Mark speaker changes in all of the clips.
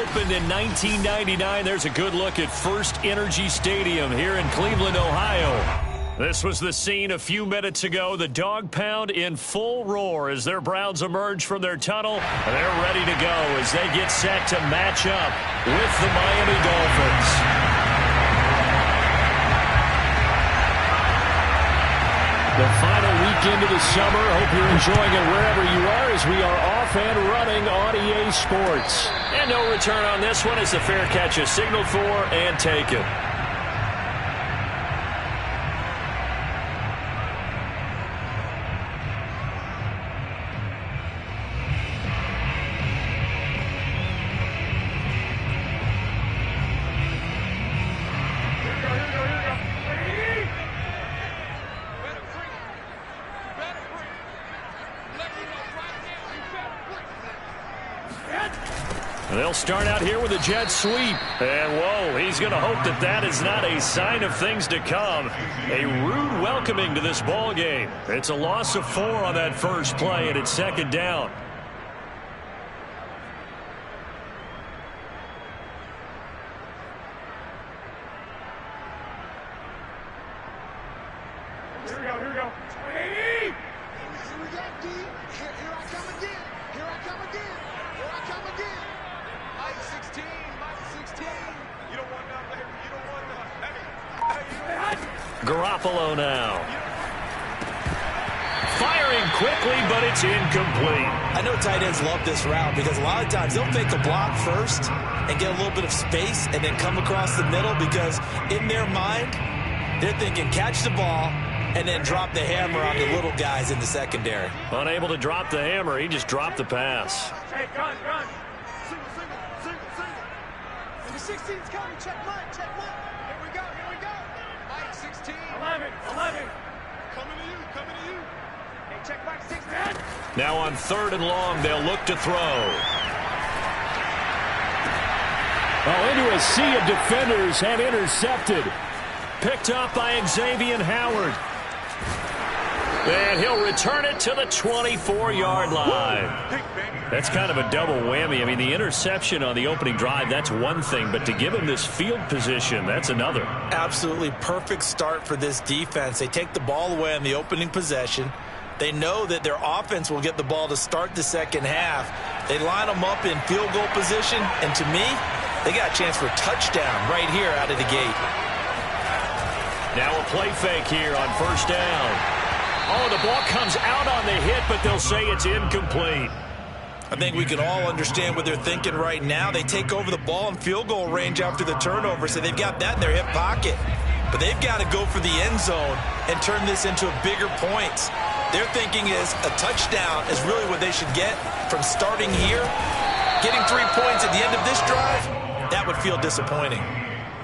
Speaker 1: opened in 1999. There's a good look at First Energy Stadium here in Cleveland, Ohio. This was the scene a few minutes ago. The dog pound in full roar as their Browns emerge from their tunnel. They're ready to go as they get set to match up with the Miami Dolphins. The final weekend of the summer. Hope you're enjoying it wherever you are as we are off and running on EA Sports. And no return on this one as the fair catch is signaled for and taken. They'll start out here with a jet sweep. And, whoa, he's going to hope that that is not a sign of things to come. A rude welcoming to this ball game. It's a loss of 4 on that first play, and it's second down. Garoppolo now. Firing quickly, but it's incomplete.
Speaker 2: I know tight ends love this route because a lot of times they'll fake a block first and get a little bit of space and then come across the middle because in their mind, they're thinking catch the ball and then drop the hammer on the little guys in the secondary.
Speaker 1: Unable to drop the hammer, he just dropped the pass.
Speaker 3: Hey, run. Single. The 16's coming, check left. Here we go. Mike, 16. 11. Coming to you. Hey, check Mike, 16.
Speaker 1: Now on 3rd and long, they'll look to throw. Into a sea of defenders and intercepted. Picked up by Xavier Howard. And he'll return it to the 24-yard line. That's kind of a double whammy. I mean, the interception on the opening drive, that's one thing. But to give him this field position, that's another.
Speaker 2: Absolutely perfect start for this defense. They take the ball away on the opening possession. They know that their offense will get the ball to start the second half. They line them up in field goal position. And to me, they got a chance for a touchdown right here out of the gate.
Speaker 1: Now a play fake here on first down. Oh, the ball comes out on the hit, but they'll say it's incomplete.
Speaker 2: I think we can all understand what they're thinking right now. They take over the ball in field goal range after the turnover, so they've got that in their hip pocket. But they've got to go for the end zone and turn this into bigger points. Their thinking is a touchdown is really what they should get from starting here. Getting 3 points at the end of this drive, that would feel disappointing.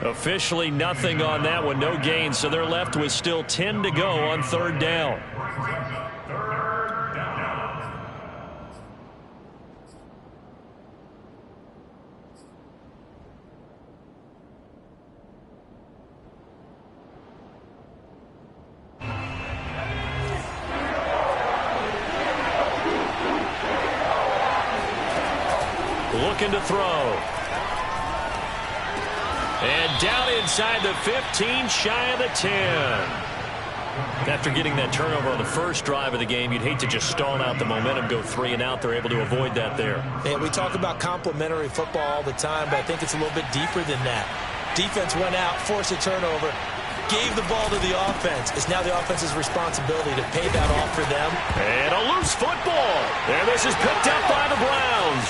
Speaker 1: Officially nothing on that one, no gain, so they're left with still 10 to go on 3rd down. Looking to throw. And down inside the 15, shy of the 10. After getting that turnover on the first drive of the game, you'd hate to just stall out the momentum, go 3 and out. They're able to avoid that there.
Speaker 2: And we talk about complementary football all the time, but I think it's a little bit deeper than that. Defense went out, forced a turnover, gave the ball to the offense. It's now the offense's responsibility to pay that off for them.
Speaker 1: And a loose football. And this is picked up by the Browns.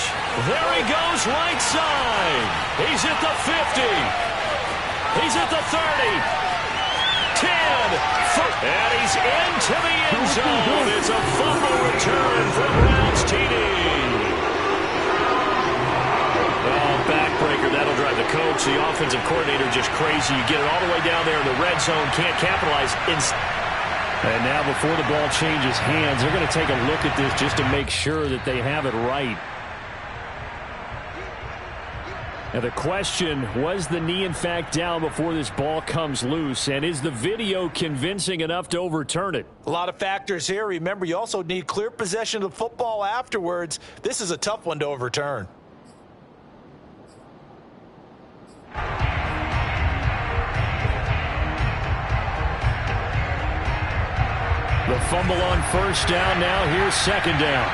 Speaker 1: There he goes, right side. He's at the 50. He's at the 30. 10. And he's into the end zone. It's a fumble return for Browns TD. Backbreaker, that'll drive the coach, the offensive coordinator, just crazy. You get it all the way down there in the red zone, can't capitalize. And now before the ball changes hands, they're going to take a look at this just to make sure that they have it right. Now the question, was the knee in fact down before this ball comes loose? And is the video convincing enough to overturn it?
Speaker 2: A lot of factors here. Remember, you also need clear possession of the football afterwards. This is a tough one to overturn.
Speaker 1: fumble on first down. Now here's second down.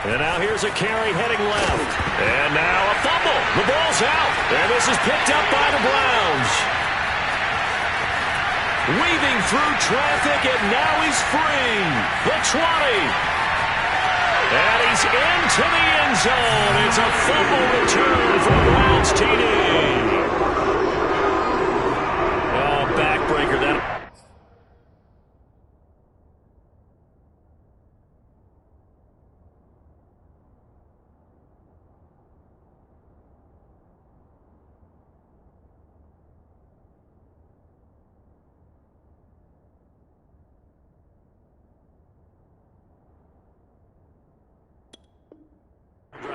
Speaker 1: And now here's a carry heading left. And now a fumble. The ball's out. And this is picked up by the Browns. Weaving through traffic, and now he's free. The 20. And he's into the end zone. It's a fumble return for the Browns TD. Oh, backbreaker. That.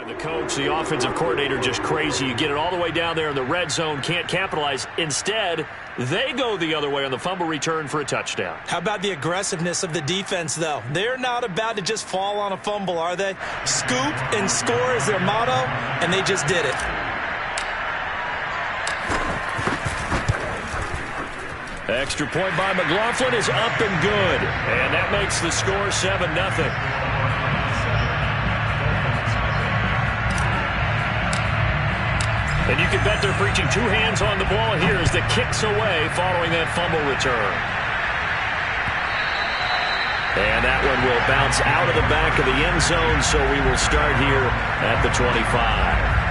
Speaker 1: The coach, the offensive coordinator, just crazy. You get it all the way down there in the red zone, can't capitalize. Instead, they go the other way on the fumble return for a touchdown.
Speaker 2: How about the aggressiveness of the defense, though? They're not about to just fall on a fumble, are they? Scoop and score is their motto, and they just did it.
Speaker 1: Extra point by McLaughlin is up and good. And that makes the score 7-0. And you can bet they're preaching two hands on the ball here as the kick's away following that fumble return. And that one will bounce out of the back of the end zone, so we will start here at the 25.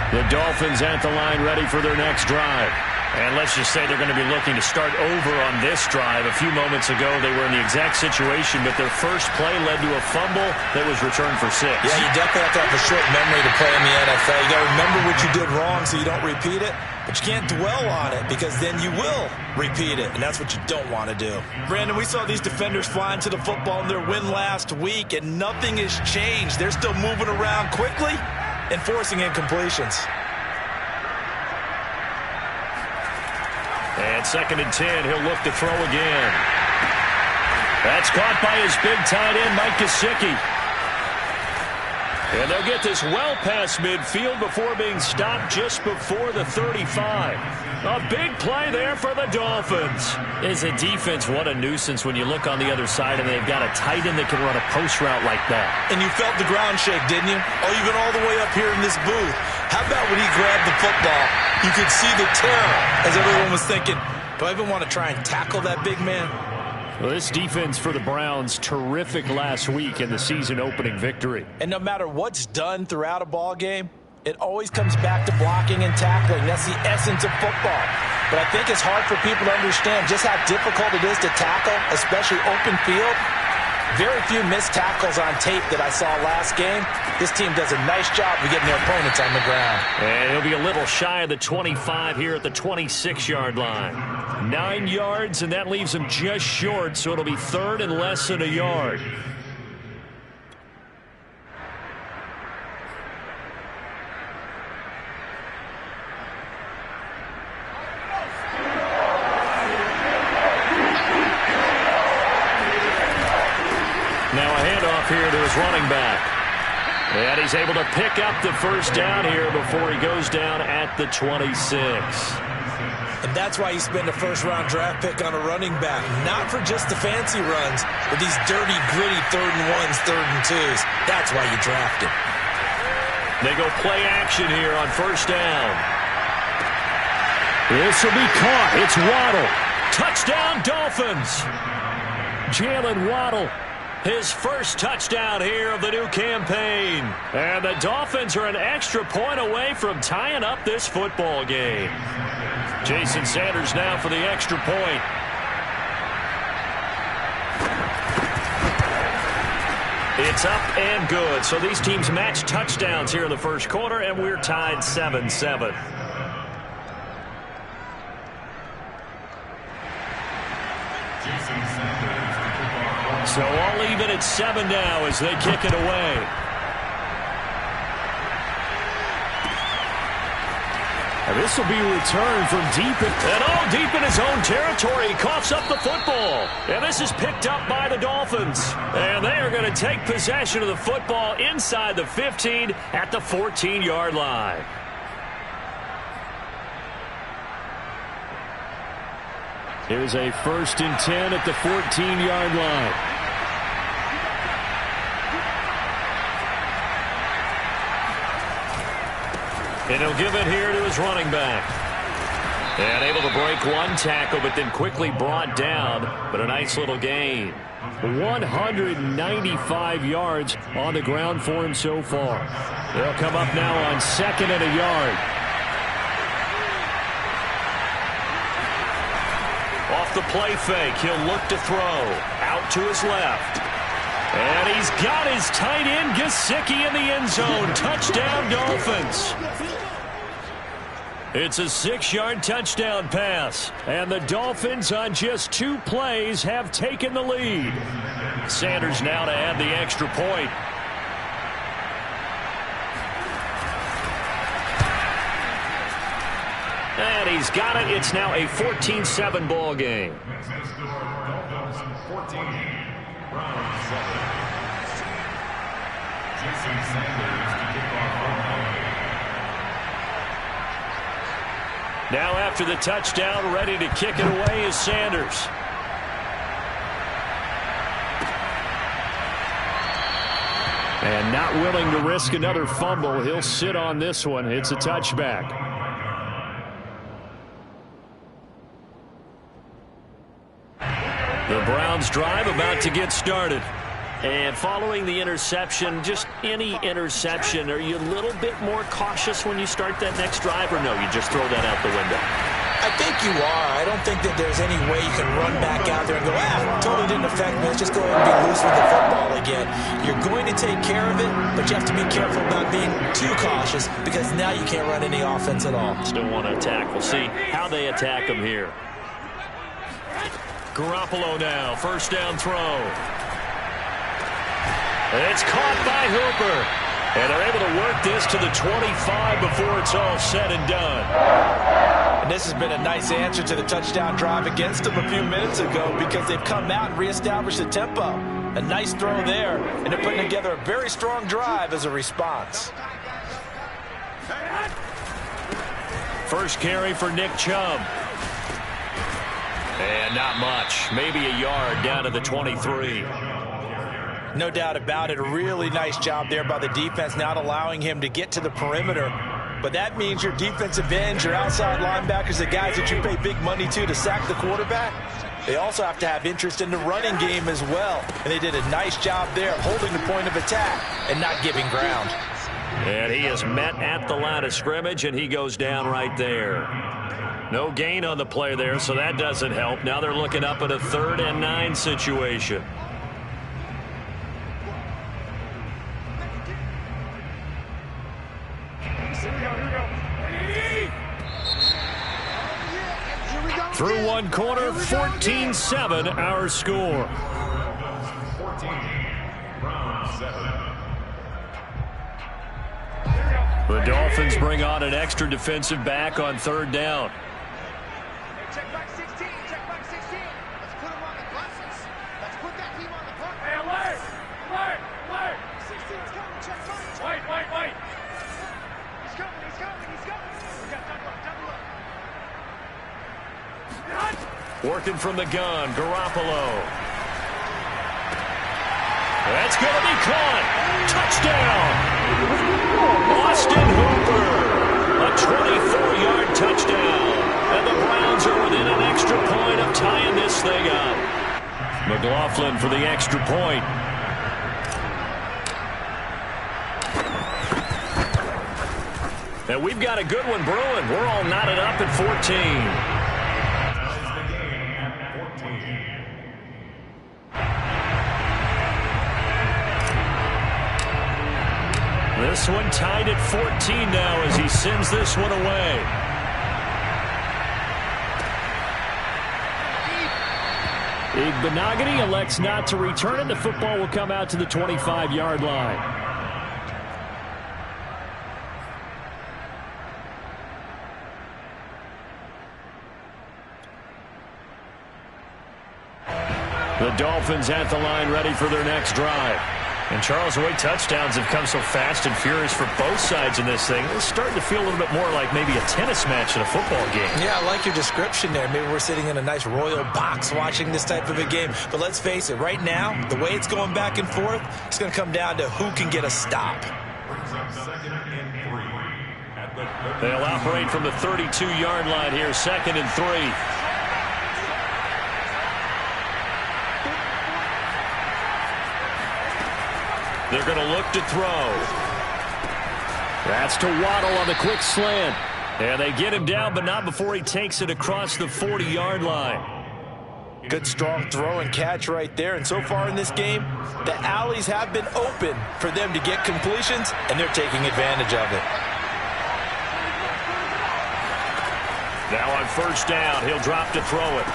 Speaker 1: The Dolphins at the line ready for their next drive. And let's just say they're going to be looking to start over on this drive. A few moments ago, they were in the exact situation, but their first play led to a fumble that was returned for 6.
Speaker 2: Yeah, you definitely have to have a short memory to play in the NFL. You got to remember what you did wrong so you don't repeat it, but you can't dwell on it because then you will repeat it, and that's what you don't want to do. Brandon, we saw these defenders flying to the football in their win last week, and nothing has changed. They're still moving around quickly and forcing incompletions.
Speaker 1: And 2nd and 10, he'll look to throw again. That's caught by his big tight end, Mike Gesicki. And they'll get this well past midfield before being stopped just before the 35. A big play there for the Dolphins.
Speaker 4: As a defense, what a nuisance when you look on the other side and they've got a tight end that can run a post route like that.
Speaker 2: And you felt the ground shake, didn't you? Oh, you've been all the way up here in this booth. How about when he grabbed the football? You could see the terror as everyone was thinking, do I even want to try and tackle that big man?
Speaker 1: Well, this defense for the Browns, terrific last week in the season-opening victory.
Speaker 2: And no matter what's done throughout a ball game, it always comes back to blocking and tackling. That's the essence of football. But I think it's hard for people to understand just how difficult it is to tackle, especially open field. Very few missed tackles on tape that I saw last game. This team does a nice job of getting their opponents on the ground.
Speaker 1: And he'll be a little shy of the 25 here at the 26-yard line. 9 yards, and that leaves him just short, so it'll be 3rd and less than a yard. Now a handoff here to his running back. And he's able to pick up the first down here before he goes down at the 26.
Speaker 2: And that's why you spend a first-round draft pick on a running back. Not for just the fancy runs, but these dirty, gritty 3rd and 1s, 3rd and 2s. That's why you draft him.
Speaker 1: They go play action here on first down. This will be caught. It's Waddle. Touchdown, Dolphins. Jalen Waddle. His first touchdown here of the new campaign. And the Dolphins are an extra point away from tying up this football game. Jason Sanders now for the extra point. It's up and good. So these teams match touchdowns here in the first quarter, and we're tied 7-7. So all even at 7 now as they kick it away.
Speaker 4: And this will be returned from deep in his own territory. He coughs up the football. And this is picked up by the Dolphins. And they are going to take possession of the football inside the 15 at the 14-yard line. Here's a 1st and 10 at the 14-yard line. And he'll give it here to his running back. And able to break one tackle, but then quickly brought down. But a nice little gain. 195 yards on the ground for him so far. They'll come up now on 2nd and a yard. Off the play fake, he'll look to throw. Out to his left. And he's got his tight end, Gesicki, in the end zone. Touchdown, Dolphins. It's a 6-yard touchdown pass. And the Dolphins, on just 2 plays, have taken the lead. Sanders now to add the extra point. And he's got it. It's now a 14-7 ball game. Now after the touchdown, ready to kick it away is Sanders. And not willing to risk another fumble. He'll sit on this one. It's a touchback. The Browns drive about to get started. And following the interception, just any interception, are you a little bit more cautious when you start that next drive, or no, you just throw that out the window?
Speaker 2: I think you are. I don't think that there's any way you can run back out there and go, totally didn't affect me. Let's just go ahead and be loose with the football again. You're going to take care of it, but you have to be careful about being too cautious because now you can't run any offense at all.
Speaker 4: Still want to attack. We'll see how they attack him here. Garoppolo now, 1st down throw. It's caught by Hooper. And they're able to work this to the 25 before it's all said and done.
Speaker 2: And this has been a nice answer to the touchdown drive against them a few minutes ago because they've come out and reestablished the tempo. A nice throw there, and they're putting together a very strong drive as a response.
Speaker 4: First carry for Nick Chubb. And not much. Maybe a yard down to the 23.
Speaker 2: No doubt about it. A really nice job there by the defense, not allowing him to get to the perimeter. But that means your defensive ends, your outside linebackers, the guys that you pay big money to sack the quarterback, they also have to have interest in the running game as well. And they did a nice job there holding the point of attack and not giving ground.
Speaker 4: And he is met at the line of scrimmage, and he goes down right there. No gain on the play there, so that doesn't help. Now they're looking up at a 3rd and 9 situation. Through one quarter, 14-7 our score. The Dolphins bring on an extra defensive back on 3rd down.
Speaker 3: Check back 16, check back 16. Let's put him on the glasses. Let's put that team on the puck. Hey, alert! Alert! Alert! 16's coming, check mine. Wait. He's coming. We got double up.
Speaker 4: Working from the gun, Garoppolo. That's going to be caught. Touchdown. Austin Hooper. A 24-yard touchdown. And the Browns are within an extra point of tying this thing up. McLaughlin for the extra point. And we've got a good one brewing. We're all knotted up at 14. This one tied at 14 now as he sends this one away. Igbenogany elects not to return it. The football will come out to the 25-yard line.
Speaker 1: The Dolphins at the line ready for their next drive. And, Charles, the way touchdowns have come so fast and furious for both sides in this thing, it's starting to feel a little bit more like maybe a tennis match in a football game.
Speaker 2: Yeah, I like your description there. Maybe we're sitting in a nice royal box watching this type of a game. But let's face it, right now, the way it's going back and forth, it's going to come down to who can get a stop.
Speaker 1: They'll operate from the 32-yard line here, 2nd and 3. They're going to look to throw. That's to Waddle on the quick slant. And they get him down, but not before he takes it across the 40-yard line.
Speaker 2: Good, strong throw and catch right there. And so far in this game, the alleys have been open for them to get completions, and they're taking advantage of it.
Speaker 1: Now on 1st down, he'll drop to throw it.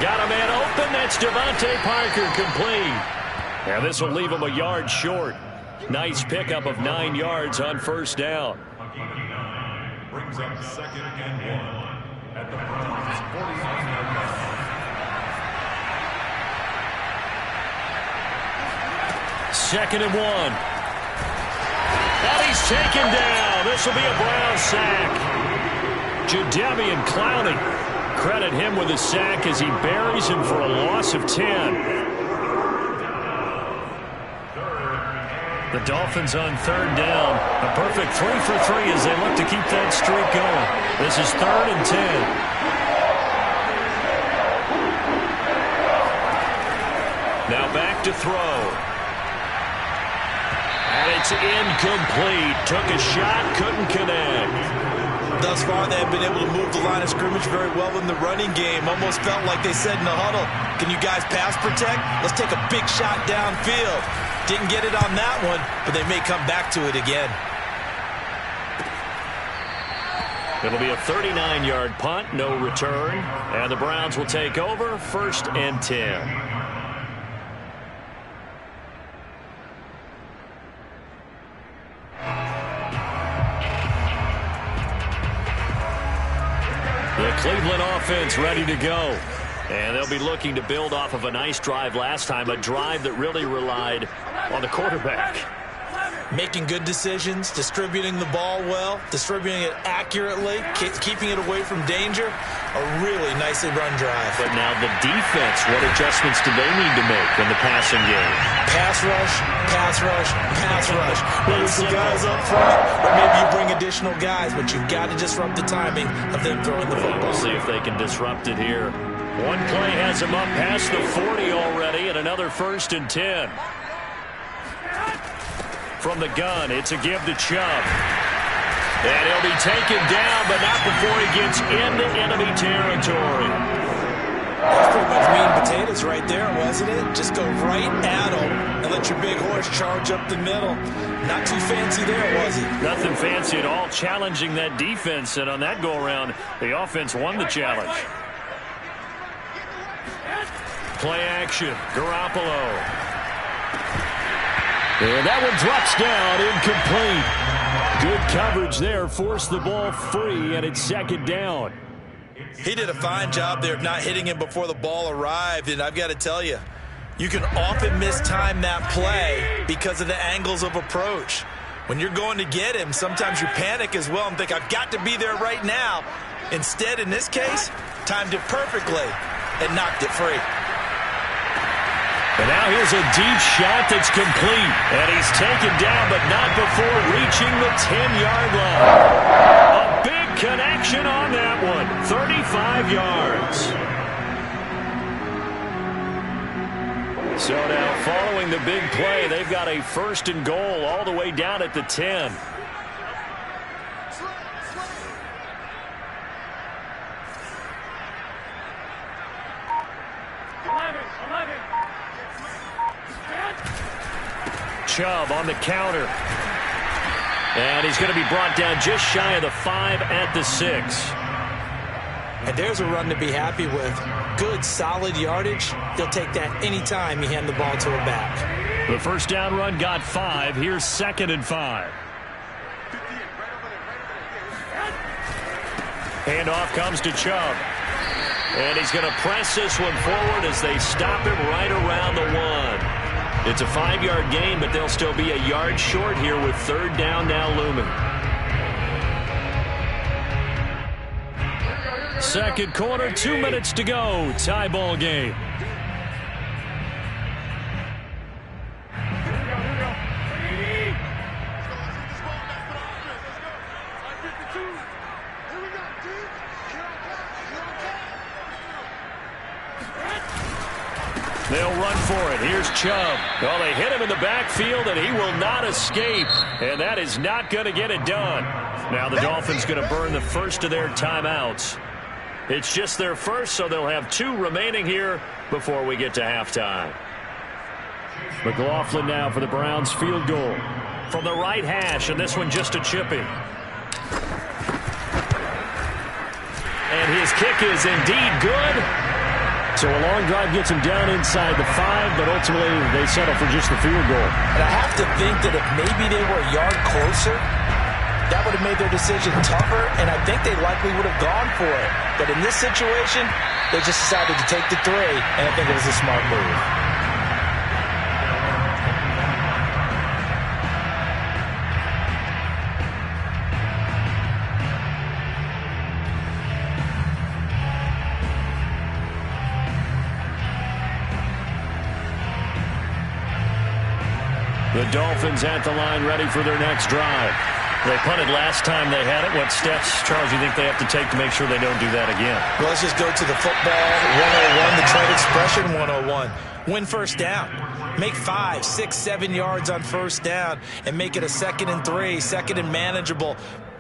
Speaker 1: Got a man open. That's Devontae Parker, complete. And this will leave him a yard short. Nice pickup of 9 yards on 1st down.
Speaker 5: Brings up 2nd and 1 at the Browns' 49-yard line.
Speaker 1: 2nd and 1. And he's taken down. This will be a Brown sack. Jadeveon Clowney. Credit him with a sack as he buries him for a loss of 10. The Dolphins on 3rd down. A perfect 3 for 3 as they look to keep that streak going. This is 3rd and 10. Now back to throw. And it's incomplete. Took a shot, couldn't connect.
Speaker 2: Thus far, they have been able to move the line of scrimmage very well in the running game. Almost felt like they said in the huddle, can you guys pass protect? Let's take a big shot downfield. Didn't get it on that one, but they may come back to it again.
Speaker 1: It'll be a 39-yard punt, no return. And the Browns will take over, 1st and 10. The Cleveland offense ready to go. And they'll be looking to build off of a nice drive last time, a drive that really relied on the quarterback.
Speaker 2: Making good decisions, distributing the ball well, distributing it accurately, keeping it away from danger. A really nicely run drive.
Speaker 1: But now the defense, what adjustments do they need to make in the passing game?
Speaker 2: Pass rush, pass rush, pass rush. Whether it's the guys up front or maybe you bring additional guys, but you've got to disrupt the timing of them throwing the football.
Speaker 1: We'll see if they can disrupt it here. One play has him up past the 40 already, and another 1st and 10. From the gun, it's a give to Chubb. And he'll be taken down, but not before he gets into enemy territory.
Speaker 2: That's pretty much meat and potatoes right there, wasn't it? Just go right at him and let your big horse charge up the middle. Not too fancy there, was he?
Speaker 1: Nothing fancy at all, challenging that defense. And on that go-around, the offense won the challenge. Play action, Garoppolo. And that one drops down, incomplete. Good coverage there, forced the ball free, and it's 2nd down.
Speaker 2: He did a fine job there of not hitting him before the ball arrived, and I've got to tell you, you can often mistime that play because of the angles of approach. When you're going to get him, sometimes you panic as well and think, I've got to be there right now. Instead, in this case, timed it perfectly and knocked it free.
Speaker 1: And now here's a deep shot that's complete. And he's taken down, but not before reaching the 10-yard line. A big connection on that one. 35 yards. So now following the big play, they've got a 1st and goal all the way down at the 10. Chubb on the counter. And he's going to be brought down just shy of the 5 at the 6.
Speaker 2: And there's a run to be happy with. Good, solid yardage. He'll take that anytime you hand the ball to a back.
Speaker 1: The 1st down run got 5. Here's 2nd and 5. Handoff comes to Chubb. And he's going to press this one forward as they stop him right around the 1. It's a 5-yard gain, but they'll still be a yard short here with 3rd down now looming. Second quarter, 2 minutes to go. Tie ball game. They'll run for it. Here's Chubb. Well, they hit him in the backfield, and he will not escape. And that is not going to get it done. Now the Dolphins going to burn the first of their timeouts. It's just their first, so they'll have 2 remaining here before we get to halftime. McLaughlin now for the Browns field goal. From the right hash, and this one just a chipping. And his kick is indeed good. So a long drive gets him down inside the 5, but ultimately they settle for just the field goal.
Speaker 2: And I have to think that if maybe they were a yard closer, that would have made their decision tougher, and I think they likely would have gone for it. But in this situation, they just decided to take the 3, and I think it was a smart move.
Speaker 1: The Dolphins at the line ready for their next drive. They punted last time they had it. What steps, Charles, you think they have to take to make sure they don't do that again?
Speaker 2: Well, let's just go to the football 101, the trade expression 101. Win first down. Make 5, 6, 7 yards on first down and make it a 2nd and 3, 2nd and manageable.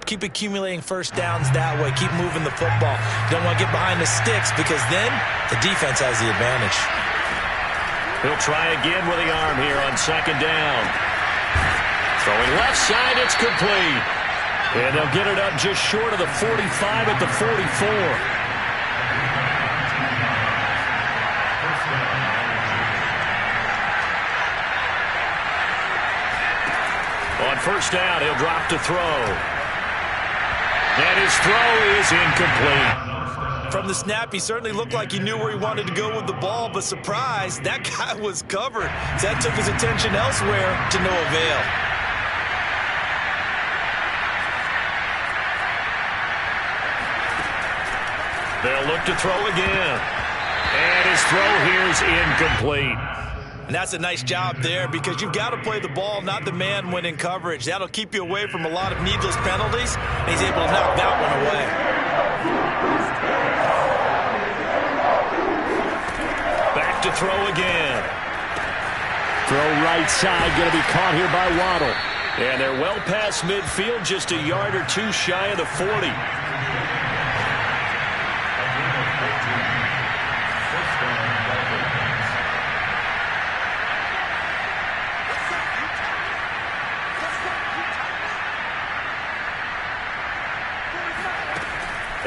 Speaker 2: Keep accumulating first downs that way. Keep moving the football. You don't want to get behind the sticks because then the defense has the advantage.
Speaker 1: He'll try again with the arm here on 2nd down. Throwing left side, it's complete. And they'll get it up just short of the 45 at the 44. On first down, he'll drop to throw. And his throw is incomplete.
Speaker 2: From the snap, he certainly looked like he knew where he wanted to go with the ball, but surprise, that guy was covered. That took his attention elsewhere to no avail.
Speaker 1: They'll look to throw again. And his throw here is incomplete.
Speaker 2: And that's a nice job there because you've got to play the ball, not the man when in coverage. That'll keep you away from a lot of needless penalties, and he's able to knock that one away.
Speaker 1: Back to throw again. Throw right side, going to be caught here by Waddle. And they're well past midfield, just a yard or 2 shy of the 40.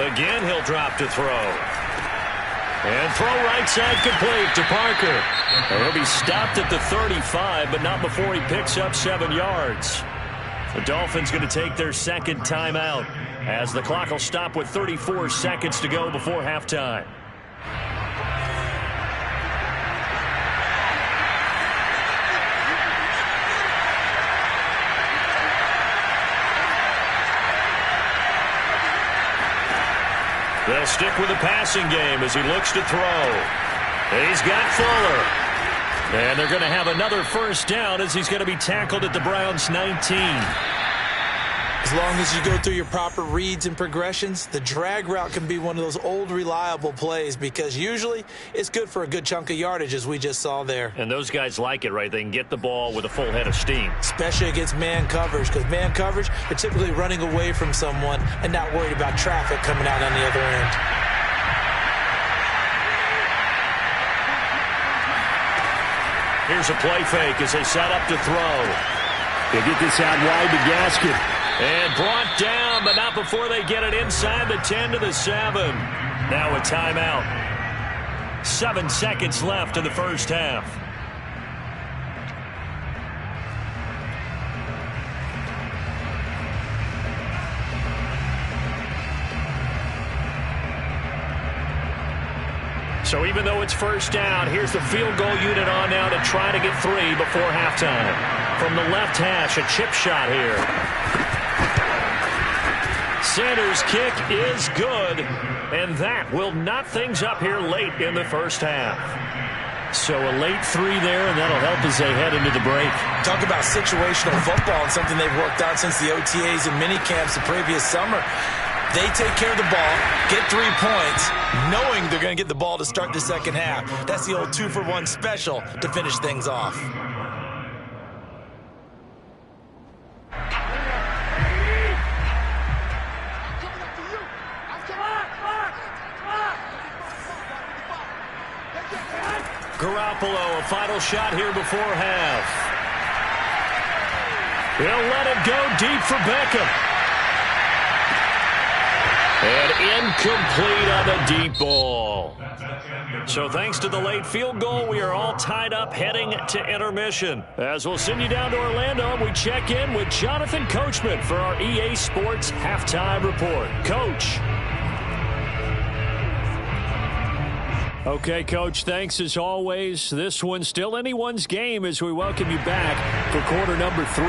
Speaker 1: Again, he'll drop to throw. And throw right side complete to Parker. And he'll be stopped at the 35, but not before he picks up 7 yards. The Dolphins going to take their 2nd timeout as the clock will stop with 34 seconds to go before halftime. They'll stick with the passing game as he looks to throw. He's got Fuller. And they're going to have another first down as he's going to be tackled at the Browns' 19.
Speaker 2: As long as you go through your proper reads and progressions, the drag route can be one of those old reliable plays because usually it's good for a good chunk of yardage as we just saw there.
Speaker 1: And those guys like it, right? They can get the ball with a full head of steam.
Speaker 2: Especially against man coverage because man coverage, they're typically running away from someone and not worried about traffic coming out on the other end.
Speaker 1: Here's a play fake as they set up to throw. They get this out wide to Gaskin. And brought down, but not before they get it inside the 10 to the 7. Now a timeout. 7 seconds left in the first half.
Speaker 4: So even though it's first down, here's the field goal unit on now to try to get 3 before halftime. From the left hash, a chip shot here. Sanders' kick is good, and that will knot things up here late in the first half. So a late 3 there, and that'll help as they head into the break.
Speaker 2: Talk about situational football and something they've worked on since the OTAs and minicamps the previous summer. They take care of the ball, get 3 points, knowing they're going to get the ball to start the second half. That's the old 2-for-1 special to finish things off.
Speaker 4: Garoppolo, a final shot here before half. He'll let it go deep for Beckham. And incomplete on the deep ball. So thanks to the late field goal, we are all tied up heading to intermission. As we'll send you down to Orlando, we check in with Jonathan Coachman for our EA Sports Halftime Report. Coach. Okay, Coach, thanks as always. This one's still anyone's game as we welcome you back for quarter number 3.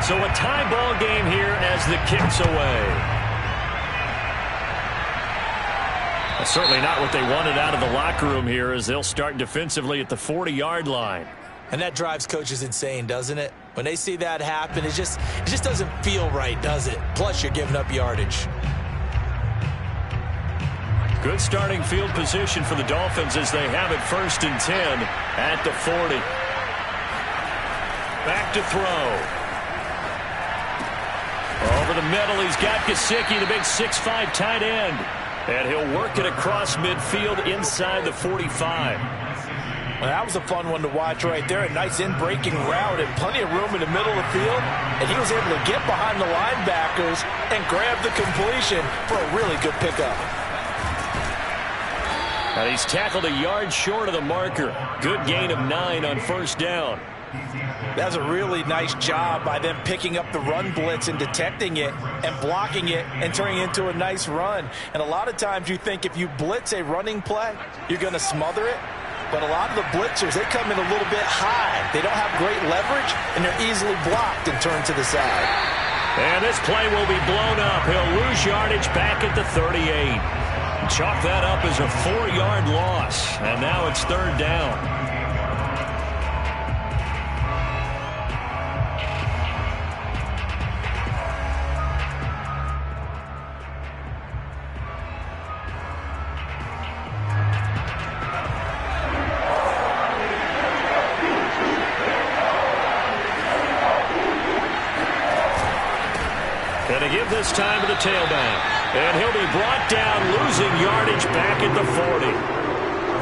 Speaker 4: So a tie ball game here as the kick's away. That's certainly not what they wanted out of the locker room here as they'll start defensively at the 40-yard line.
Speaker 2: And that drives coaches insane, doesn't it? When they see that happen, it just doesn't feel right, does it? Plus, you're giving up yardage.
Speaker 4: Good starting field position for the Dolphins as they have it 1st and 10 at the 40. Back to throw. Over the middle, he's got Gesicki, the big 6'5" tight end. And he'll work it across midfield inside the 45.
Speaker 2: Well, that was a fun one to watch right there. A nice in-breaking route and plenty of room in the middle of the field. And he was able to get behind the linebackers and grab the completion for a really good pickup.
Speaker 4: And he's tackled a yard short of the marker. Good gain of 9 on 1st down.
Speaker 2: That's a really nice job by them picking up the run blitz and detecting it and blocking it and turning it into a nice run. And a lot of times you think if you blitz a running play, you're going to smother it. But a lot of the blitzers, they come in a little bit high. They don't have great leverage, and they're easily blocked and turned to the side.
Speaker 4: And this play will be blown up. He'll lose yardage back at the 38. Chalk that up as a 4-yard loss. And now it's 3rd down. Gonna give this time to the tailback. And he'll be brought down, losing yardage back at the 40.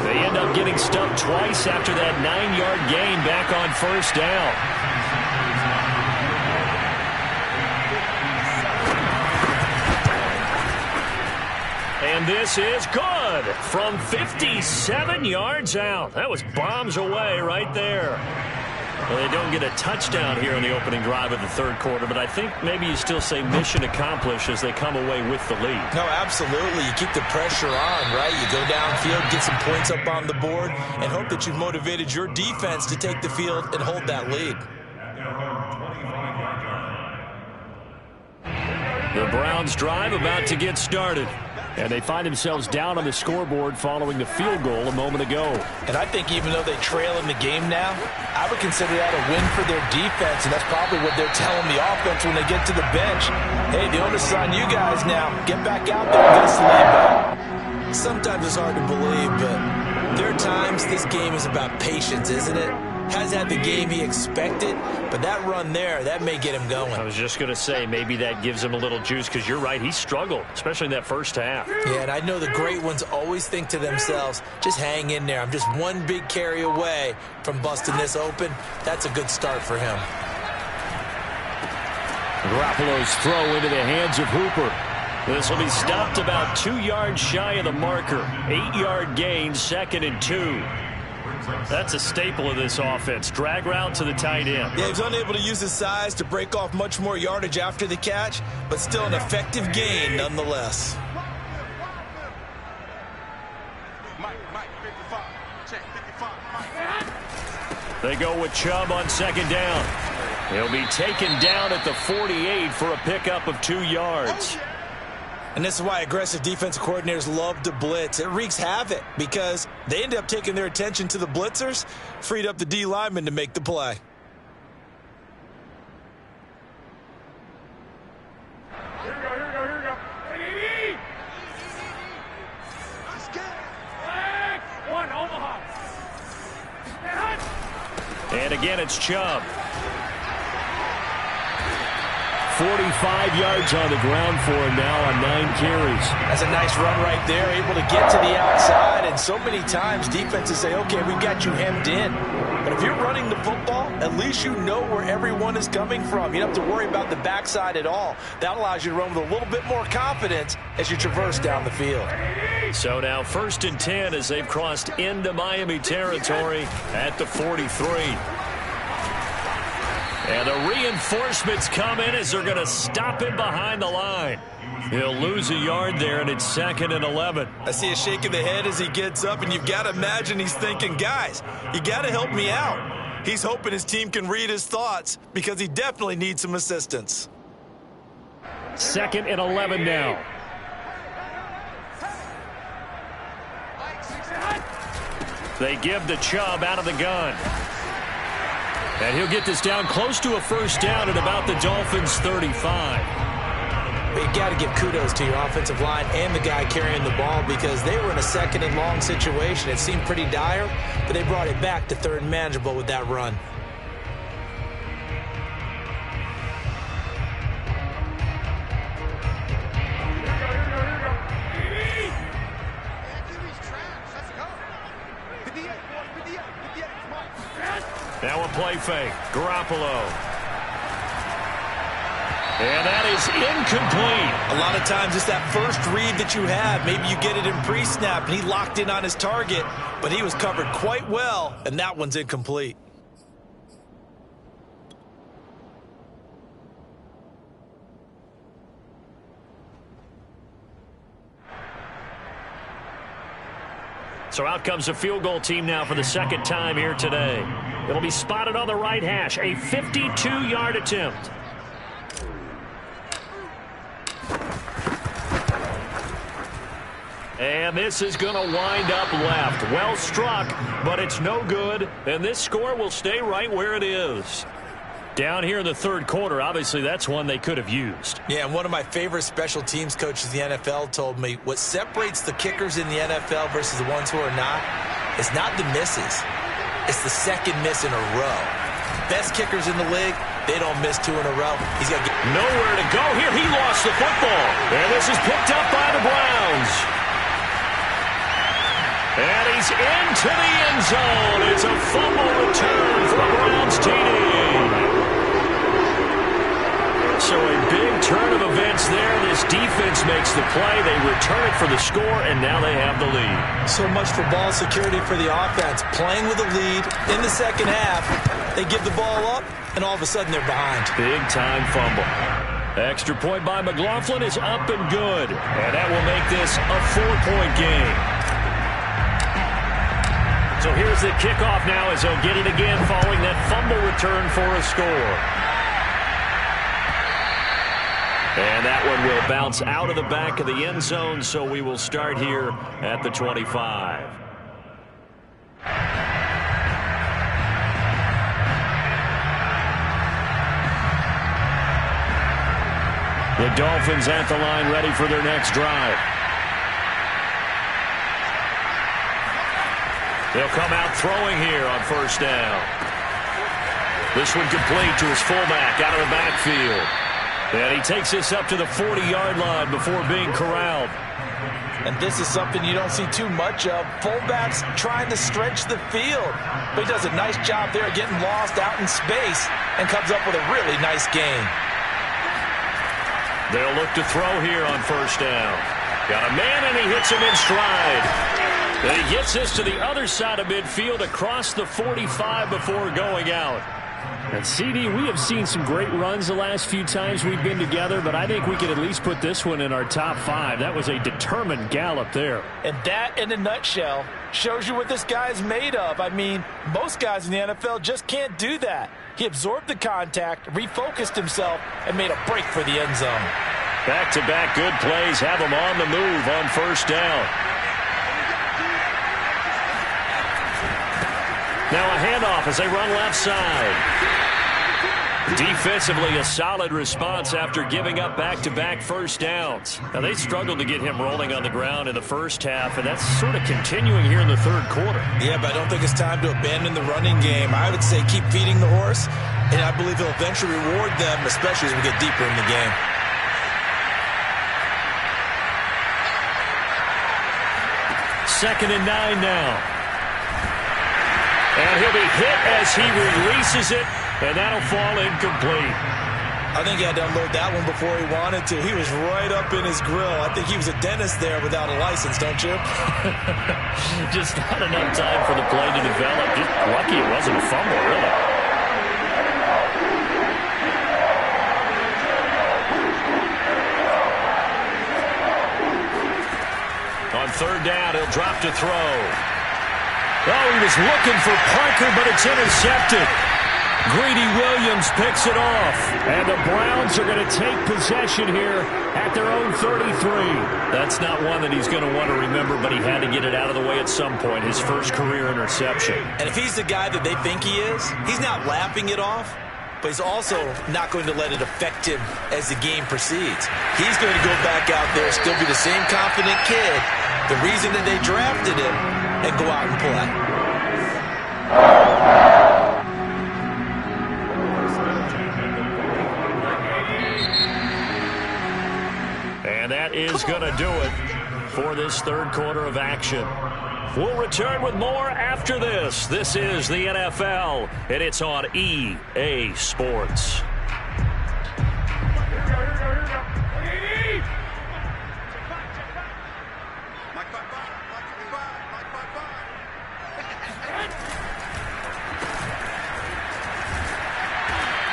Speaker 4: They end up getting stuffed twice after that 9-yard gain back on 1st down. And this is good from 57 yards out. That was bombs away right there. Well, they don't get a touchdown here in the opening drive of the 3rd quarter, but I think maybe you still say mission accomplished as they come away with the lead.
Speaker 2: No, absolutely. You keep the pressure on, right? You go downfield, get some points up on the board, and hope that you've motivated your defense to take the field and hold that lead.
Speaker 4: The Browns drive about to get started. And they find themselves down on the scoreboard following the field goal a moment ago.
Speaker 2: And I think even though they trail in the game now, I would consider that a win for their defense, and that's probably what they're telling the offense when they get to the bench. Hey, the onus is on you guys now. Get back out there and get us the lead back. Sometimes it's hard to believe, but there are times this game is about patience, isn't it? Has had the game he expected, but that run there, that may get him going.
Speaker 4: I was just going to say, maybe that gives him a little juice, because you're right, he struggled, especially in that 1st half.
Speaker 2: Yeah, and I know the great ones always think to themselves, just hang in there. I'm just one big carry away from busting this open. That's a good start for him.
Speaker 4: Garoppolo's throw into the hands of Hooper. This will be stopped about 2 yards shy of the marker. 8-yard gain, 2nd and 2. That's a staple of this offense. Drag route to the tight end.
Speaker 2: Yeah, he's unable to use his size to break off much more yardage after the catch, but still an effective gain nonetheless.
Speaker 1: They go with Chubb on second down. He'll be taken down at the 48 for a pickup of 2 yards.
Speaker 2: And this is why aggressive defensive coordinators love to blitz. It wreaks havoc because they end up taking their attention to the blitzers, freed up the D lineman to make the play.
Speaker 3: Here we go. Hey, let's go. One, Omaha.
Speaker 1: And again, it's Chubb. 45 yards on the ground for him now on 9 carries.
Speaker 2: That's a nice run right there, able to get to the outside. And so many times defenses say, okay, we've got you hemmed in. But if you're running the football, at least you know where everyone is coming from. You don't have to worry about the backside at all. That allows you to run with a little bit more confidence as you traverse down the field.
Speaker 1: So now 1st and 10 as they've crossed into Miami territory at the 43. And the reinforcements come in as they're going to stop him behind the line. He'll lose a yard there, and it's 2nd and 11.
Speaker 2: I see a shake of the head as he gets up, and you've got to imagine he's thinking, guys, you got to help me out. He's hoping his team can read his thoughts because he definitely needs some assistance.
Speaker 1: 2nd and 11 now. They give the Chubb out of the gun. And he'll get this down close to a 1st down at about the Dolphins' 35.
Speaker 2: You got to give kudos to your offensive line and the guy carrying the ball because they were in a 2nd and long situation. It seemed pretty dire, but they brought it back to 3rd and manageable with that run.
Speaker 1: Now a play fake. Garoppolo. And that is incomplete.
Speaker 2: A lot of times it's that first read that you have. Maybe you get it in pre-snap, and he locked in on his target, but he was covered quite well, and that one's incomplete.
Speaker 1: So out comes the field goal team now for the 2nd time here today. It'll be spotted on the right hash. A 52-yard attempt. And this is going to wind up left. Well struck, but it's no good. And this score will stay right where it is. Down here in the 3rd quarter, obviously that's one they could have used.
Speaker 2: Yeah, and one of my favorite special teams coaches in the NFL told me what separates the kickers in the NFL versus the ones who are not is not the misses. It's the 2nd miss in a row. Best kickers in the league, they don't miss 2 in a row. He's got
Speaker 1: nowhere to go here. He lost the football. And this is picked up by the Browns. And he's into the end zone. It's a fumble return for the Browns TD. So a big turn of events there. This defense makes the play. They return it for the score, and now they have the lead.
Speaker 2: So much for ball security for the offense. Playing with a lead in the 2nd half. They give the ball up, and all of a sudden they're behind.
Speaker 1: Big-time fumble. Extra point by McLaughlin is up and good. And that will make this a 4-point game. So here's the kickoff now as they'll get it again following that fumble return for a score. And that one will bounce out of the back of the end zone, so we will start here at the 25. The Dolphins at the line ready for their next drive. They'll come out throwing here on 1st down. This one complete to his fullback out of the backfield. And he takes this up to the 40-yard line before being corralled.
Speaker 2: And this is something you don't see too much of. Fullbacks trying to stretch the field. But he does a nice job there getting lost out in space and comes up with a really nice gain.
Speaker 1: They'll look to throw here on 1st down. Got a man, and he hits him in stride. And he gets this to the other side of midfield across the 45 before going out.
Speaker 4: And CD, we have seen some great runs the last few times we've been together, but I think we could at least put this one in our top 5. That was a determined gallop there.
Speaker 2: And that, in a nutshell, shows you what this guy is made of. I mean, most guys in the NFL just can't do that. He absorbed the contact, refocused himself, and made a break for the end zone.
Speaker 1: Back-to-back good plays have him on the move on first down. Now a handoff as they run left side. Defensively, a solid response after giving up back-to-back first downs. Now, they struggled to get him rolling on the ground in the first half, and that's sort of continuing here in the third quarter.
Speaker 2: Yeah, but I don't think it's time to abandon the running game. I would say keep feeding the horse, and I believe he'll eventually reward them, especially as we get deeper in the game.
Speaker 4: Second and 9 now.
Speaker 1: And he'll be hit as he releases it, and that'll fall incomplete.
Speaker 2: I think he had to unload that one before he wanted to. He was right up in his grill. I think he was a dentist there without a license, don't you?
Speaker 4: Just not enough time for the play to develop. Just lucky it wasn't a fumble, really.
Speaker 1: On third down, he'll drop to throw. Oh, he was looking for Parker, but it's intercepted. Greedy Williams picks it off.
Speaker 4: And the Browns are going to take possession here at their own 33.
Speaker 1: That's not one that he's going to want to remember, but he had to get it out of the way at some point. His first career interception.
Speaker 2: And if he's the guy that they think he is, he's not laughing it off, but he's also not going to let it affect him as the game proceeds. He's going to go back out there, still be the same confident kid, the reason that they drafted him, and go out and play.
Speaker 1: And that is going to do it for this third quarter of action. We'll return with more after this. This is the NFL, and it's on EA Sports.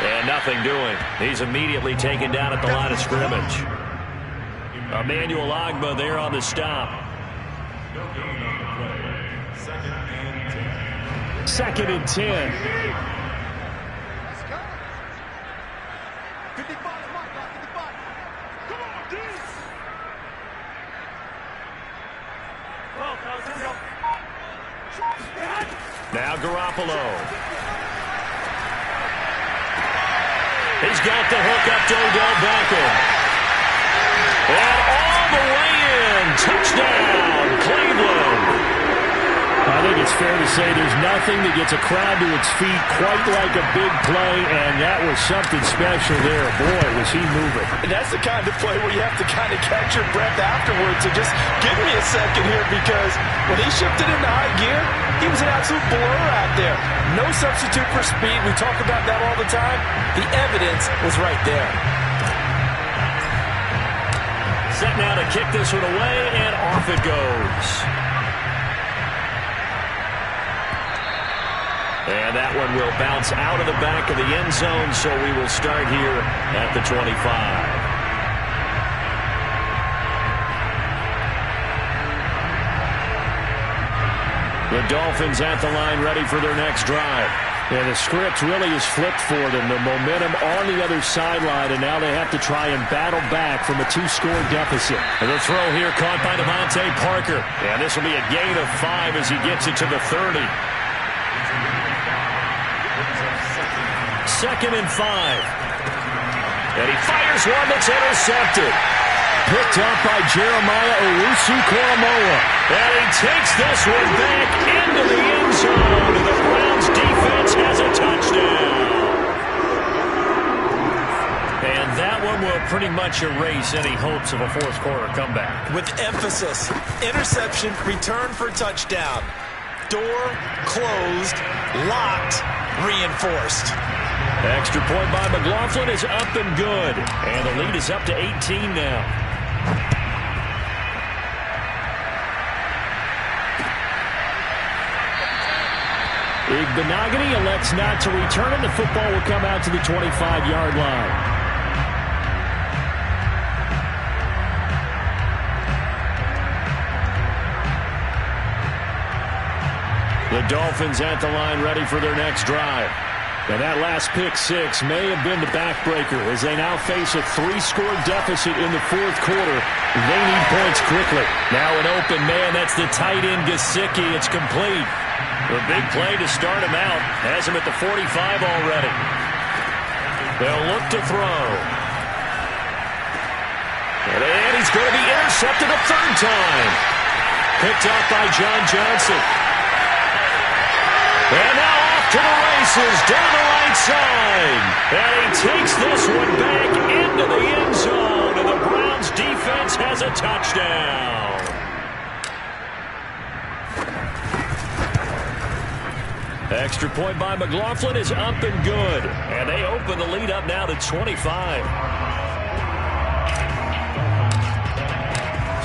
Speaker 1: And nothing doing. He's immediately taken down at the line of scrimmage. Emmanuel Ogbah there on the stop.
Speaker 4: Second and 10.
Speaker 3: Let's go. 55, Mike, 55. Come on, dudes.
Speaker 1: Now Garoppolo. He's got the hook up to Odell Beckham. And all the way in. Touchdown, Cleveland.
Speaker 4: I think it's fair to say there's nothing that gets a crowd to its feet quite like a big play, and that was something special there. Boy, was he moving.
Speaker 2: And that's the kind of play where you have to kind of catch your breath afterwards. So just give me a second here, because when he shifted into high gear, he was an absolute blur out there. No substitute for speed. We talk about that all the time. The evidence was right there.
Speaker 1: Set now to kick this one away, and off it goes. And that one will bounce out of the back of the end zone, so we will start here at the 25. The Dolphins at the line, ready for their next drive.
Speaker 4: Yeah, the script really is flipped for them. The momentum on the other sideline, and now they have to try and battle back from a 2-score deficit.
Speaker 1: And the throw here caught by Devontae Parker. And this will be a gain of 5 as he gets it to the 30. Second and 5. And he fires one that's intercepted.
Speaker 4: Picked up by Jeremiah Owusu-Koramoah.
Speaker 1: And he takes this one back into the end zone. And the Browns defense has a touchdown. And that one will pretty much erase any hopes of a fourth quarter comeback.
Speaker 2: With emphasis, interception, return for touchdown. Door closed, locked, reinforced.
Speaker 1: Extra point by McLaughlin is up and good. And the lead is up to 18 now.
Speaker 4: Igbenogany elects not to return it. The football will come out to the 25-yard line. The Dolphins at the line ready for their next drive. And that last pick six may have been the backbreaker as they now face a 3-score deficit in the fourth quarter. They need points quickly. Now an open man. That's the tight end, Gesicki. It's complete. A big play to start him out. Has him at the 45 already. They'll look to throw. And he's going to be intercepted a third time. Picked off by John Johnson. And now off to the races, down the right side. And he takes this one back into the end zone. And the Browns defense has a touchdown. Extra point by McLaughlin is up and good. And they open the lead up now to 25.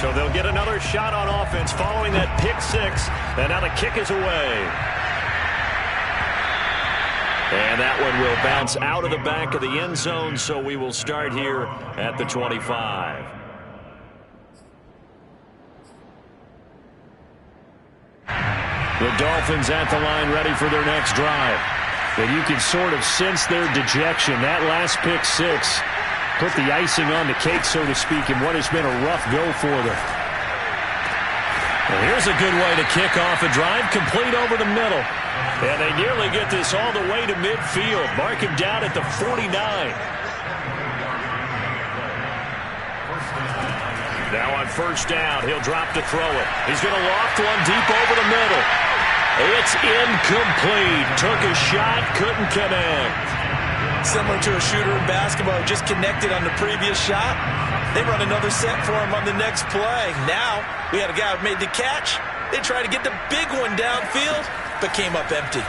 Speaker 4: So they'll get another shot on offense following that pick six. And now the kick is away. And that one will bounce out of the back of the end zone, so we will start here at the 25. The Dolphins at the line ready for their next drive. And you can sort of sense their dejection. That last pick six put the icing on the cake, so to speak, in what has been a rough go for them. Well, here's a good way to kick off a drive, complete over the middle. And they nearly get this all the way to midfield. Mark him down at the 49. Now on first down, he'll drop to throw it. He's going to loft one deep over the middle. It's incomplete. Took a shot, couldn't connect.
Speaker 2: Similar to a shooter in basketball, just connected on the previous shot. They run another set for him on the next play. Now, we had a guy who made the catch. They tried to get the big one downfield, but came up empty.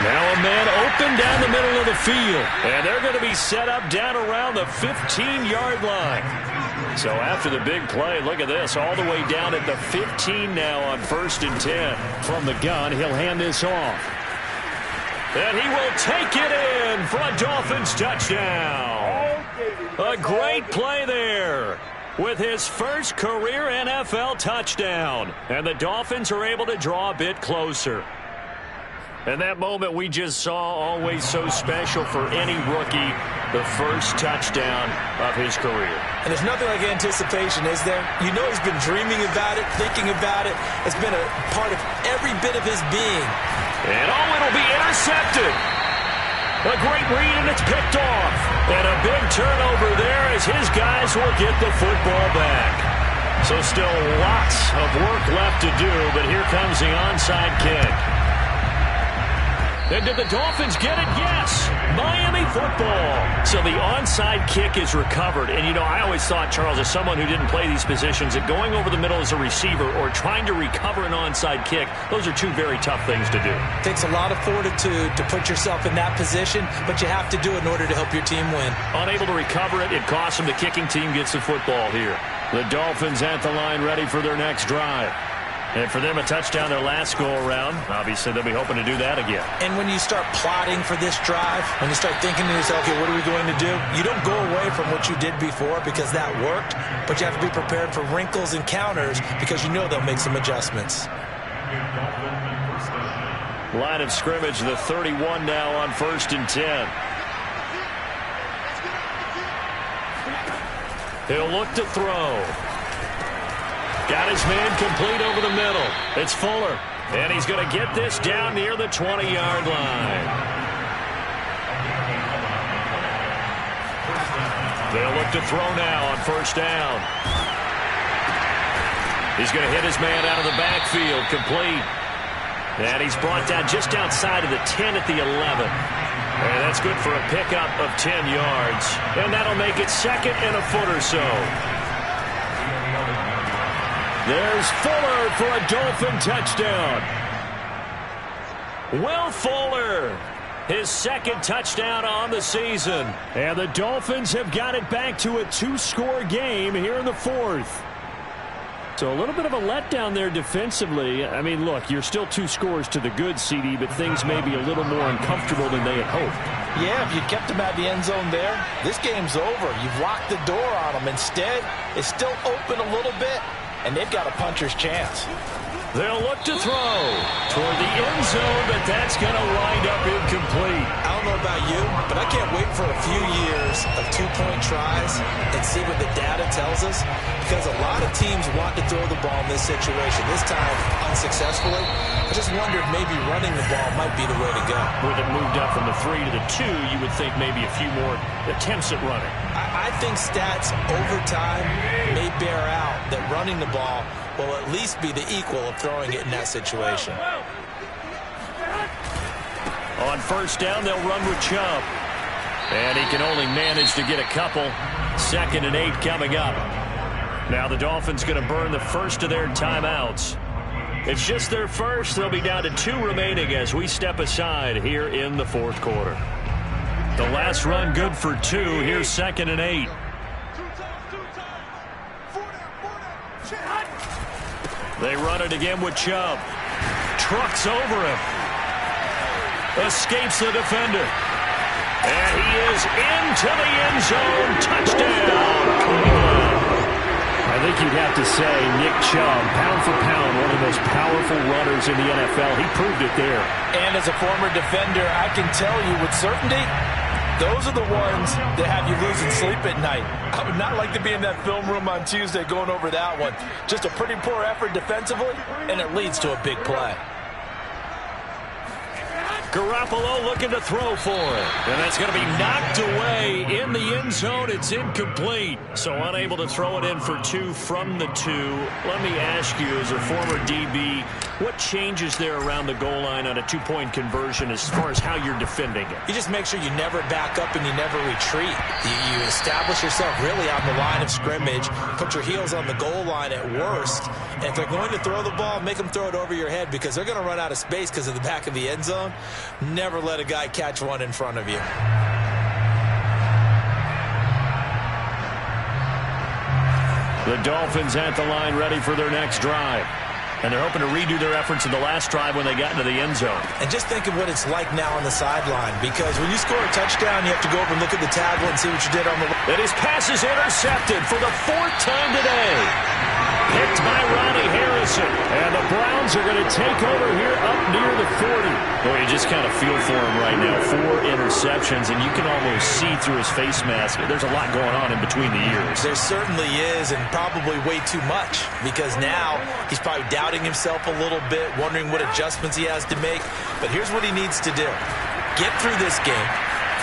Speaker 4: Now a man open down the middle of the field. And they're going to be set up down around the 15-yard line. So after the big play, look at this, all the way down at the 15 now on 1st and 10. From the gun, he'll hand this off. And he will take it in for a Dolphins touchdown. A great play there with his first career NFL touchdown. And the Dolphins are able to draw a bit closer. And that moment we just saw, always so special for any rookie, the first touchdown of his career.
Speaker 2: And there's nothing like anticipation, is there? You know he's been dreaming about it, thinking about it. It's been a part of every bit of his being.
Speaker 4: And it'll be intercepted. A great read, and it's picked off. And a big turnover there as his guys will get the football back. So still lots of work left to do, but here comes the onside kick. And did the Dolphins get it? Yes. Miami football. So the onside kick is recovered. And, you know, I always thought, Charles, as someone who didn't play these positions, that going over the middle as a receiver or trying to recover an onside kick, those are two very tough things to do.
Speaker 2: It takes a lot of fortitude to put yourself in that position, but you have to do it in order to help your team win.
Speaker 4: Unable to recover it, it costs them. The kicking team gets the football here. The Dolphins at the line ready for their next drive. And for them, a touchdown their last go-around. Obviously, they'll be hoping to do that again.
Speaker 2: And when you start plotting for this drive, when you start thinking to yourself, okay, what are we going to do? You don't go away from what you did before because that worked, but you have to be prepared for wrinkles and counters because you know they'll make some adjustments.
Speaker 4: Line of scrimmage, the 31 now on 1st and 10. He'll look to throw. Got his man complete over the middle. It's Fuller. And he's going to get this down near the 20-yard line. They'll look to throw now on first down. He's going to hit his man out of the backfield. Complete. And he's brought down just outside of the 10 at the 11. And that's good for a pickup of 10 yards. And that'll make it second and a foot or so. There's Fuller for a Dolphin touchdown. Will Fuller, his second touchdown on the season. And the Dolphins have got it back to a 2-score game here in the fourth.
Speaker 1: So a little bit of a letdown there defensively. I mean, look, you're still 2 scores to the good, CD, but things may be a little more uncomfortable than they had hoped.
Speaker 2: Yeah, if you kept them at the end zone there, this game's over. You've locked the door on them. Instead, it's still open a little bit, and they've got a puncher's chance.
Speaker 1: They'll look to throw toward the end zone, but that's going to wind up incomplete.
Speaker 2: I don't know about you, but I can't wait for a few years of 2-point tries and see what the data tells us, because a lot of teams want to throw the ball in this situation. This time, unsuccessfully. I just wonder if maybe running the ball might be the way to go.
Speaker 1: With it moved up from the 3 to the 2, you would think maybe a few more attempts at running.
Speaker 2: I think stats over time may bear out that running the ball will at least be the equal of throwing it in that situation.
Speaker 1: On first down, they'll run with Chubb. And he can only manage to get a couple. 2nd and 8 coming up. Now the Dolphins going to burn the first of their timeouts. It's just their first. They'll be down to 2 remaining as we step aside here in the 4th quarter. The last run good for 2. Here's 2nd and 8. They run it again with Chubb. Trucks over him. Escapes the defender. And he is into the end zone. Touchdown, Cleveland. I think you'd have to say Nick Chubb, pound for pound, one of the most powerful runners in the NFL. He proved it there.
Speaker 2: And as a former defender, I can tell you with certainty, those are the ones that have you losing sleep at night. I would not like to be in that film room on Tuesday going over that one. Just a pretty poor effort defensively, and it leads to a big play.
Speaker 1: Garoppolo looking to throw for it. And that's going to be knocked away in the end zone. It's incomplete. So unable to throw it in for 2 from the 2. Let me ask you, as a former DB, what changes there around the goal line on a 2-point conversion as far as how you're defending it?
Speaker 2: You just make sure you never back up and you never retreat. You establish yourself really on the line of scrimmage, put your heels on the goal line at worst. And if they're going to throw the ball, make them throw it over your head, because they're going to run out of space because of the back of the end zone. Never let a guy catch one in front of you.
Speaker 1: The Dolphins at the line, ready for their next drive. And they're hoping to redo their efforts in the last drive when they got into the end zone.
Speaker 2: And just think of what it's like now on the sideline, because when you score a touchdown, you have to go over and look at the tablet and see what you did on the...
Speaker 1: And his pass is intercepted for the 4th time today. Picked by Ronnie Harrison. And the Browns are going to take over here up near the 40. Boy, you just kind of feel for him right now. 4 interceptions, and you can almost see through his face mask. There's a lot going on in between the ears.
Speaker 2: There certainly is, and probably way too much, because now he's probably doubting himself a little bit, wondering what adjustments he has to make. But here's what he needs to do. Get through this game.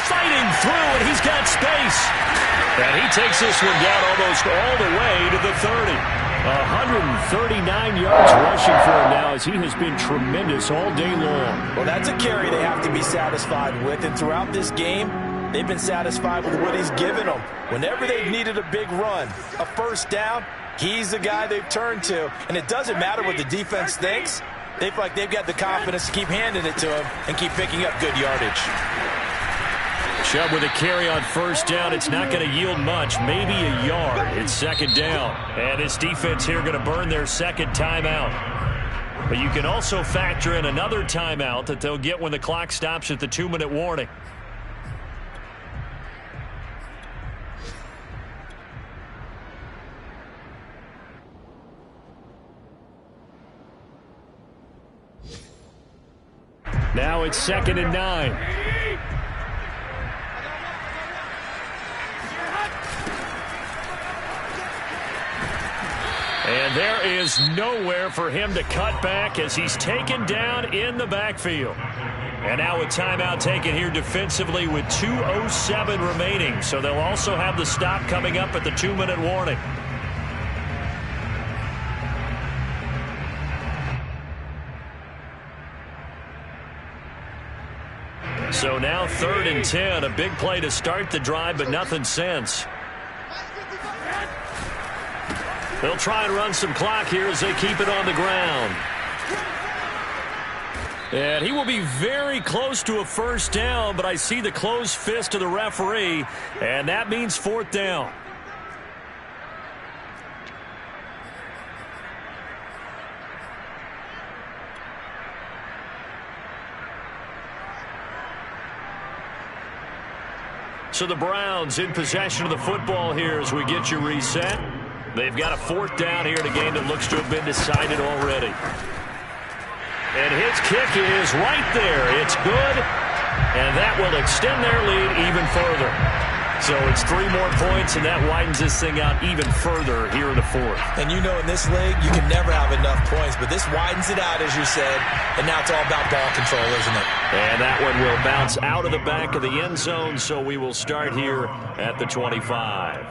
Speaker 1: Fighting through, and he's got space. And he takes this one down almost all the way to the 30. 139 yards rushing for him now, as he has been tremendous all day long.
Speaker 2: Well, that's a carry they have to be satisfied with, and throughout this game, they've been satisfied with what he's given them. Whenever they've needed a big run, a first down, he's the guy they've turned to. And it doesn't matter what the defense thinks. They feel like they've got the confidence to keep handing it to him and keep picking up good yardage.
Speaker 1: Chubb with a carry on first down. It's not going to yield much, maybe a yard. It's 2nd down. And this defense here going to burn their 2nd timeout. But you can also factor in another timeout that they'll get when the clock stops at the 2-minute warning. Now it's 2nd and 9. And there is nowhere for him to cut back as he's taken down in the backfield. And now a timeout taken here defensively with 2:07 remaining. So they'll also have the stop coming up at the 2-minute warning. So now 3rd and 10. A big play to start the drive, but nothing since. They'll try and run some clock here as they keep it on the ground. And he will be very close to a first down, but I see the closed fist of the referee, and that means 4th down. So the Browns in possession of the football here as we get you reset. They've got a 4th down here in a game that looks to have been decided already. And his kick is right there. It's good, and that will extend their lead even further. So it's 3 more points, and that widens this thing out even further here in the 4th.
Speaker 2: And you know in this league, you can never have enough points, but this widens it out, as you said, and now it's all about ball control, isn't it?
Speaker 1: And that one will bounce out of the back of the end zone, so we will start here at the 25.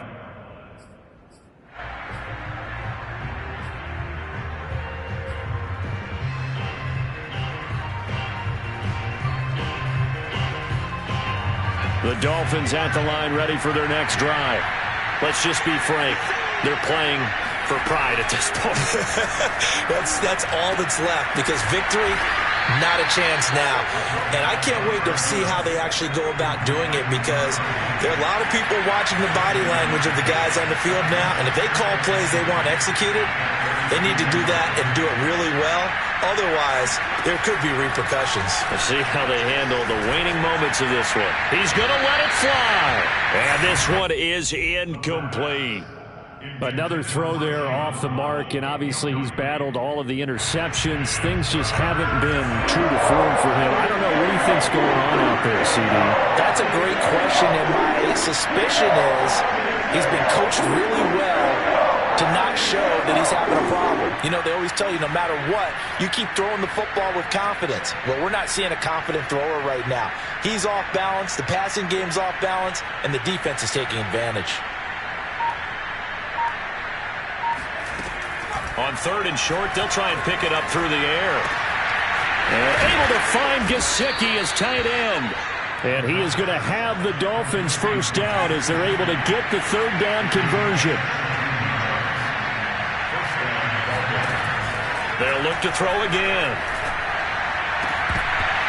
Speaker 1: The Dolphins at the line, ready for their next drive. Let's just be frank. They're playing for pride at this point.
Speaker 2: That's all that's left, because victory, not a chance now. And I can't wait to see how they actually go about doing it, because there are a lot of people watching the body language of the guys on the field now, and if they call plays they want executed, they need to do that and do it really well. Otherwise, there could be repercussions.
Speaker 1: Let's see how they handle the waning moments of this one. He's going to let it fly. And this one is incomplete.
Speaker 4: Another throw there off the mark, and obviously he's battled all of the interceptions. Things just haven't been true to form for him. I don't know what he thinks going on out there, CD.
Speaker 2: That's a great question, and my suspicion is he's been coached really well to not show that he's having a problem. You know, they always tell you no matter what, you keep throwing the football with confidence. Well, we're not seeing a confident thrower right now. He's off balance, the passing game's off balance, and the defense is taking advantage.
Speaker 1: On 3rd and short, they'll try and pick it up through the air. And able to find Gesicki as tight end.
Speaker 4: And he is going to have the Dolphins first down as they're able to get the 3rd down conversion.
Speaker 1: They'll look to throw again.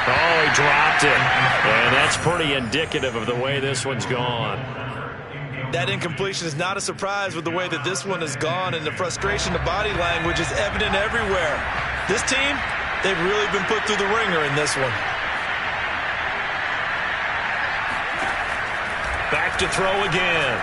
Speaker 1: Oh, he dropped it. And that's pretty indicative of the way this one's gone.
Speaker 2: That incompletion is not a surprise with the way that this one has gone, and the frustration, the body language is evident everywhere. This team, they've really been put through the ringer in this one.
Speaker 1: Back to throw again.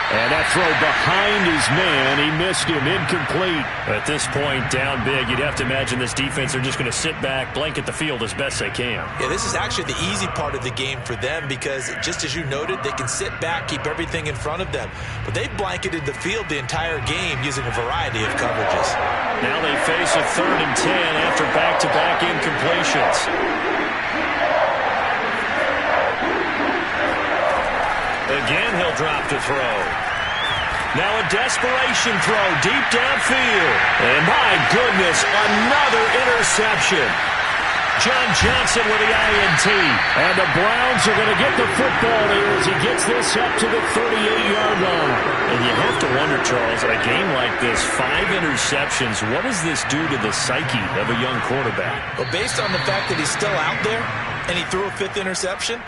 Speaker 4: And that throw behind his man, he missed him, incomplete.
Speaker 1: At this point, down big, you'd have to imagine this defense are just going to sit back, blanket the field as best they can.
Speaker 2: Yeah, this is actually the easy part of the game for them, because just as you noted, they can sit back, keep everything in front of them. But they've blanketed the field the entire game using a variety of coverages.
Speaker 1: Now they face a 3rd and 10 after back-to-back incompletions. Again, he'll drop to throw. Now a desperation throw deep downfield. And my goodness, another interception. John Johnson with the INT.
Speaker 4: And the Browns are going to get the football here as he gets this up to the 38-yard line.
Speaker 1: And you have to wonder, Charles, a game like this, 5 interceptions, what does this do to the psyche of a young quarterback?
Speaker 2: Well, based on the fact that he's still out there and he threw a 5th interception,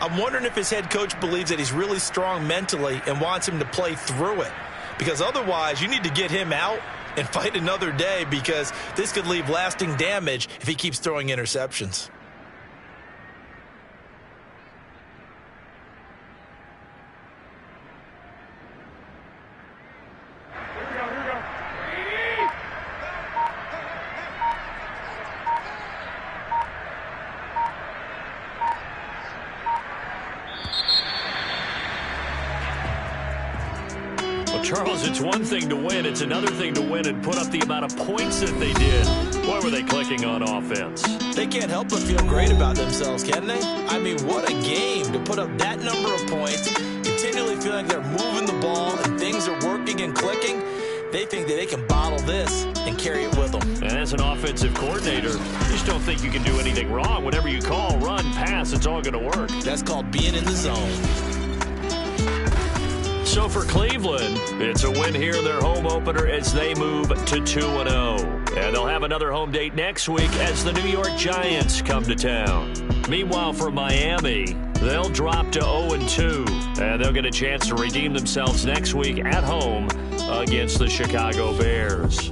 Speaker 2: I'm wondering if his head coach believes that he's really strong mentally and wants him to play through it. Because otherwise, you need to get him out and fight another day, because this could leave lasting damage if he keeps throwing interceptions.
Speaker 1: Charles, it's one thing to win. It's another thing to win and put up the amount of points that they did. Boy, were they clicking on offense.
Speaker 2: They can't help but feel great about themselves, can they? I mean, what a game to put up that number of points, continually feeling they're moving the ball and things are working and clicking. They think that they can bottle this and carry it with them.
Speaker 1: And as an offensive coordinator, you just don't think you can do anything wrong. Whatever you call, run, pass, it's all going to work.
Speaker 2: That's called being in the zone.
Speaker 1: So for Cleveland, it's a win here in their home opener as they move to 2-0. And they'll have another home date next week as the New York Giants come to town. Meanwhile, for Miami, they'll drop to 0-2. And they'll get a chance to redeem themselves next week at home against the Chicago Bears.